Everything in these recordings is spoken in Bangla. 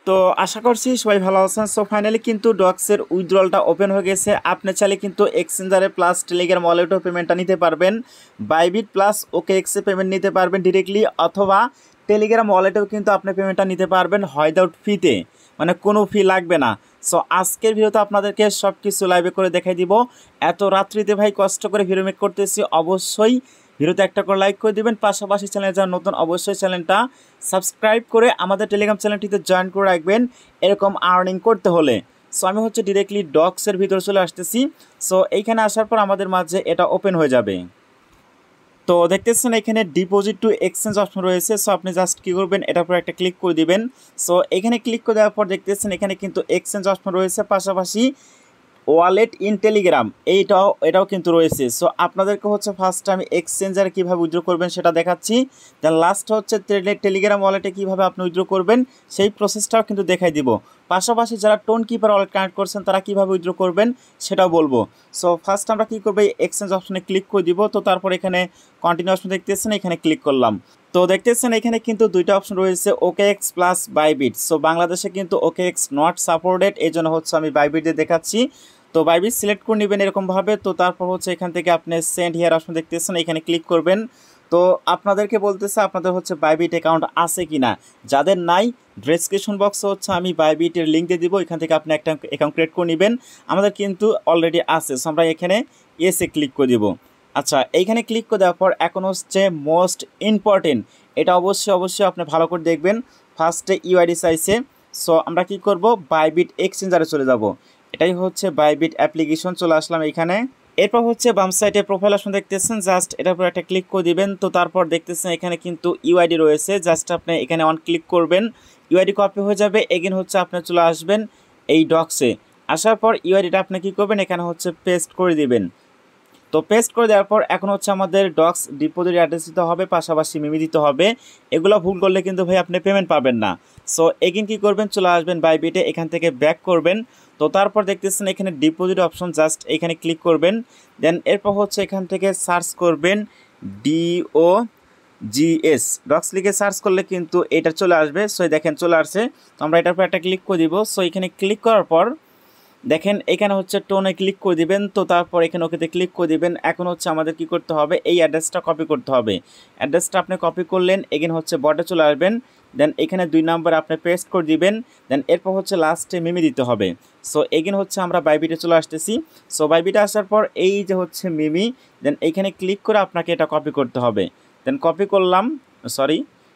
তো আশা করছি সবাই ভালো আছেন। সো ফাইনালি কিন্তু ডক্সের উইথড্রলটা ওপেন হয়ে গেছে। আপনি চাইলে কিন্তু এক্সচেঞ্জারে প্লাস টেলিগ্রাম ওয়ালেটও পেমেন্টটা নিতে পারবেন, বাইবিট প্লাস ওকে এক্সে পেমেন্ট নিতে পারবেন ডিরেক্টলি, অথবা টেলিগ্রাম ওয়ালেটেও কিন্তু আপনি পেমেন্টটা নিতে পারবেন উইদাউট ফিতে, মানে কোনো ফি লাগবে না। সো আজকের ভিডিওতে আপনাদেরকে সব কিছু লাইভে করে দেখাই দিব। এত রাত্রিতে ভাই কষ্ট করে ভিডিও মেক করতেছি, অবশ্যই ভিডিওতে একটা করে লাইক করে দিবেন, পাশাপাশি চ্যানেলে যারা নতুন অবশ্যই চ্যানেলটা সাবস্ক্রাইব করে আমাদের টেলিগ্রাম চ্যানেলটিতে জয়েন করে রাখবেন এরকম আর্নিং করতে হলে। সো আমি হচ্ছে ডিরেক্টলি ডক্সের ভিতরে চলে আসতেছি। সো এইখানে আসার পর আমাদের মাঝে এটা ওপেন হয়ে যাবে। তো দেখতেছেন এখানে ডিপোজিট টু এক্সচেঞ্জ অপশন রয়েছে। সো আপনি জাস্ট কী করবেন, এটার উপর একটা ক্লিক করে দিবেন। সো এখানে ক্লিক করে দেওয়ার পর দেখতেছেন এখানে কিন্তু এক্সচেঞ্জ অপশন রয়েছে, পাশাপাশি ওয়ালেট ইন টেলিগ্রাম এটাও কিন্তু রয়েছে। সো আপনাদেরকে হচ্ছে ফার্স্টে আমি এক্সচেঞ্জারে কীভাবে উইথড্র করবেন সেটা দেখাচ্ছি, দেন লাস্ট হচ্ছে টেলিগ্রাম ওয়ালেটে কীভাবে আপনি উইথড্র করবেন সেই প্রসেসটাও কিন্তু দেখাই দিব। পাশাপাশি যারা টোন কিপার ওয়ালেট কানেক্ট করছেন তারা কীভাবে উইথড্র করবেন সেটাও বলবো। সো ফার্স্ট আমরা কী করবো, এক্সচেঞ্জ অপশনে ক্লিক করে দিব। তো তারপর এখানে কন্টিনিউ অপশন দেখতেছেন, এখানে ক্লিক করলাম। তো দেখতেছেন এখানে কিন্তু দুইটা অপশন রয়েছে, OKX প্লাস বাইবিট। সো বাংলাদেশে কিন্তু OKX নট সাপোর্টেড, এই জন্য হচ্ছে আমি বাইবিট দিয়ে দেখাচ্ছি। তো বাইবিট সিলেক্ট করে নেবেন এরকমভাবে। তো তারপর হচ্ছে এখান থেকে আপনি সেন্ড হিয়ার অপশন দেখতেছেন, এখানে ক্লিক করবেন। তো আপনাদেরকে বলতেছে আপনাদের হচ্ছে বাইবিট অ্যাকাউন্ট আছে কি না, যাদের নাই ডেসক্রিপশন বক্সে হচ্ছে আমি বাইবিটের লিঙ্ক দিয়ে দিব, এখান থেকে আপনি একটা অ্যাকাউন্ট ক্রিয়েট করে নেবেন। আমাদের কিন্তু অলরেডি আছে, সো আমরা এখানে এসে ক্লিক করে দিব। আচ্ছা, এইখানে ক্লিক করে দেওয়ার পর এখন হচ্ছে মোস্ট ইম্পর্টেন্ট, এটা অবশ্যই আপনি ভালো করে দেখবেন। ফার্স্টে ইউআইডি চাইছে। সো আমরা কি করব, বাইবিট এক্সচেঞ্জারে চলে যাব। এটাই হচ্ছে বাইবিট অ্যাপ্লিকেশন, চলে আসলাম এখানে। এরপর হচ্ছে বাম সাইডে প্রোফাইল অপশন দেখতেছেন, জাস্ট এটার উপর একটা ক্লিক করে দিবেন। তো তারপর দেখতেছেন এখানে কিন্তু ইউআইডি রয়েছে, জাস্ট আপনি এখানে অন ক্লিক করবেন, ইউআইডি কপি হয়ে যাবে। এগেন হচ্ছে আপনি চলে আসবেন এই ডক্সে, আসার পর ইউআইডিটা আপনি কী করবেন, এখানে হচ্ছে পেস্ট করে দিবেন। তো পেস্ট করে দেওয়ার পর এখন হচ্ছে আমাদের ডক্স ডিপোজিট অ্যাড্রেস দিতে হবে, পাশাপাশি মিমি দিতে হবে। এগুলো ভুল করলে কিন্তু ভাই আপনি পেমেন্ট পাবেন না। সো এগেন কী করবেন, চলে আসবেন বাইবিটে, এখান থেকে ব্যাক করবেন। তো তারপর দেখতেছেন এখানে ডিপোজিট অপশন, জাস্ট এখানে ক্লিক করবেন। দেন এরপর হচ্ছে এখান থেকে সার্চ করবেন DOGS, ডক্স লিখে সার্চ করলে কিন্তু এটা চলে আসবে। সো দেখেন চলে আসছে। তো আমরা এটার উপর একটা ক্লিক করে দিব। সো এখানে ক্লিক করার পর দেখেন এখানে হচ্ছে টোনে ক্লিক করে দিবেন। তো তারপর এখানে ওকেতে ক্লিক করে দিবেন। এখন হচ্ছে আমাদের কি করতে হবে, এই অ্যাড্রেসটা কপি করতে হবে। অ্যাড্রেসটা আপনি কপি করলেন, এগেন হচ্ছে বটে চলে আসবেন। দেন এখানে 2 নাম্বার আপনি পেস্ট করে দিবেন। দেন এরপর হচ্ছে লাস্টে মিমি দিতে হবে। সো এগেন হচ্ছে আমরা বাইবিটে চলে আসতেছি। সো বাইবিটে আসার পর এই যে হচ্ছে মিমি, দেন এইখানে ক্লিক করে আপনাকে এটা কপি করতে হবে। দেন কপি করলাম,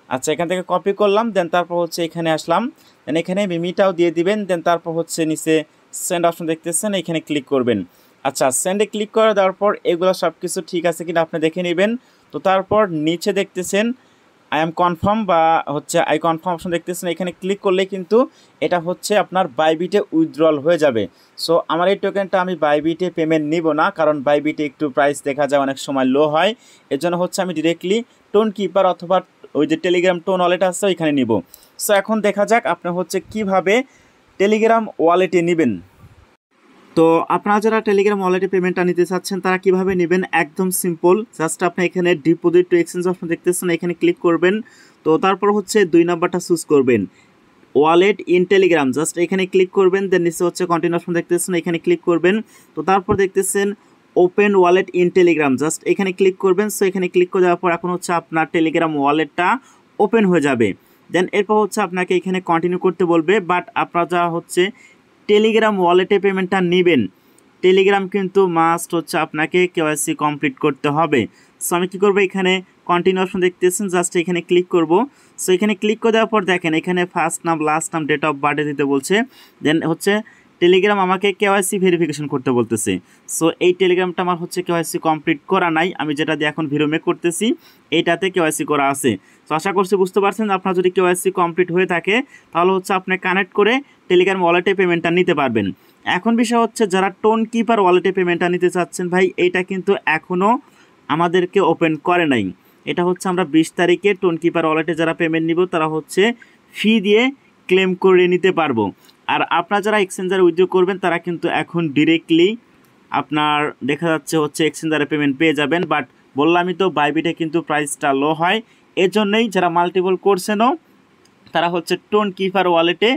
আচ্ছা এখান থেকে কপি করলাম। দেন তারপর হচ্ছে এখানে আসলাম, দেন এখানে মিমিটাও দিয়ে দিবেন। দেন তারপর হচ্ছে নিচে সেন্ড অপশন দেখতেছেন, এখানে ক্লিক করবেন। আচ্ছা, সেন্ডে ক্লিক করে দেওয়ার পর এগুলো সব কিছু ঠিক আছে কিনা আপনি দেখে নেবেন। তো তারপর নিচে দেখতেছেন আই এম কনফার্ম বা হচ্ছে আই কনফার্ম অপশন দেখতেছেন, এখানে ক্লিক করলে কিন্তু এটা হচ্ছে আপনার বাইবিটে উইথড্রল হয়ে যাবে। সো আমার এই টোকেনটা আমি বাইবিটে পেমেন্ট নিব না, কারণ বাইবিটে একটু প্রাইস দেখা যায় অনেক সময় লো হয়। এর জন্য হচ্ছে আমি ডিরেক্টলি টোন কিপার অথবা ওই যে টেলিগ্রাম টোন ওয়ালেট আছে ওইখানে নিব। সো এখন দেখা যাক আপনি হচ্ছে কিভাবে টেলিগ্রাম ওয়ালেটে নেবেন। তো আপনারা যারা টেলিগ্রাম ওয়ালেটে পেমেন্টটা নিতে চাচ্ছেন তারা কিভাবে নেবেন, একদম সিম্পল। জাস্ট আপনি এখানে ডিপোজিট টু এক্সচেঞ্জ অপশন দেখতেছেন, এখানে ক্লিক করবেন। তো তারপর হচ্ছে 2 নাম্বারটা চুজ করবেন, ওয়ালেট ইন টেলিগ্রাম, জাস্ট এখানে ক্লিক করবেন। দেন নিচে হচ্ছে কন্টিনিউ অপশন দেখতেছেন, এখানে ক্লিক করবেন। তো তারপর দেখতেছেন open wallet in Telegram, just এখানে ক্লিক করবেন। সো এখানে ক্লিক করে দেওয়ার পর এখন হচ্ছে আপনার টেলিগ্রাম ওয়ালেটটা ওপেন হয়ে যাবে। দেন এরপর হচ্ছে আপনাকে এখানে কন্টিনিউ করতে বলবে, বাট আপনারা যা হচ্ছে টেলিগ্রাম ওয়ালেটে পেমেন্টটা নেবেন, টেলিগ্রাম কিন্তু মাস্ট হচ্ছে আপনাকে কেওয়াইসি কমপ্লিট করতে হবে। সো আমি কী করবো, এখানে কন্টিনিউ অপশন দেখতেছেন, জাস্ট এখানে ক্লিক করব। সো এখানে ক্লিক করে দেওয়ার পর দেখেন এখানে ফার্স্ট নাম, লাস্ট নাম, ডেট অফ বার্থ দিতে বলছে। দেন হচ্ছে টেলিগ্রাম আমাকে কেওয়াইসি ভেরিফিকেশন করতে বলতেছে। সো এই টেলিগ্রামটা আমার হচ্ছে কেওয়াইসি কমপ্লিট করা নাই, আমি যেটা দিয়ে এখন ভিডিও মেক করতেছি এইটাতে কেওয়াইসি করা আছে। তো আশা করছি বুঝতে পারছেন, আপনার যদি কেওয়াইসি কমপ্লিট হয়ে থাকে তাহলে হচ্ছে আপনি কানেক্ট করে টেলিগ্রাম ওয়ালেটে পেমেন্টটা নিতে পারবেন। এখন বিষয় হচ্ছে যারা টোন কিপার ওয়ালেটে পেমেন্টটা নিতে চাচ্ছেন, ভাই এইটা কিন্তু এখনও আমাদেরকে ওপেন করে নাই। এটা হচ্ছে আমরা 20 তারিখে টোন কিপার ওয়ালেটে যারা পেমেন্ট নিব তারা হচ্ছে ফি দিয়ে ক্লেম করে নিতে পারবো। আর আপনারা যারা এক্সচেঞ্জারে উইথড্র করবেন তারা কিন্তু এখন ডিরেক্টলি আপনার দেখা যাচ্ছে হচ্ছে এক্সচেঞ্জারে পেমেন্ট পেয়ে যাবেন। বাট বললামই তো বাইবিটে কিন্তু প্রাইসটা লো হয়, এর জন্যই যারা মাল্টিপল করছেনও তারা হচ্ছে টোন কিপার ওয়ালেটে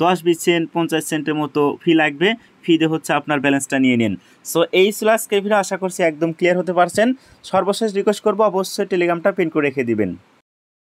10-20 সেন্ট 50 সেন্টের মতো ফি লাগবে, ফি দিয়ে হচ্ছে আপনার ব্যালেন্সটা নিয়ে নিন। সো এই ছিল আজকের ভিডিও, আশা করছি একদম ক্লিয়ার হতে পারছেন। সর্বশেষ রিকোয়েস্ট করবো অবশ্যই টেলিগ্রামটা পিন করে রেখে দিবেন।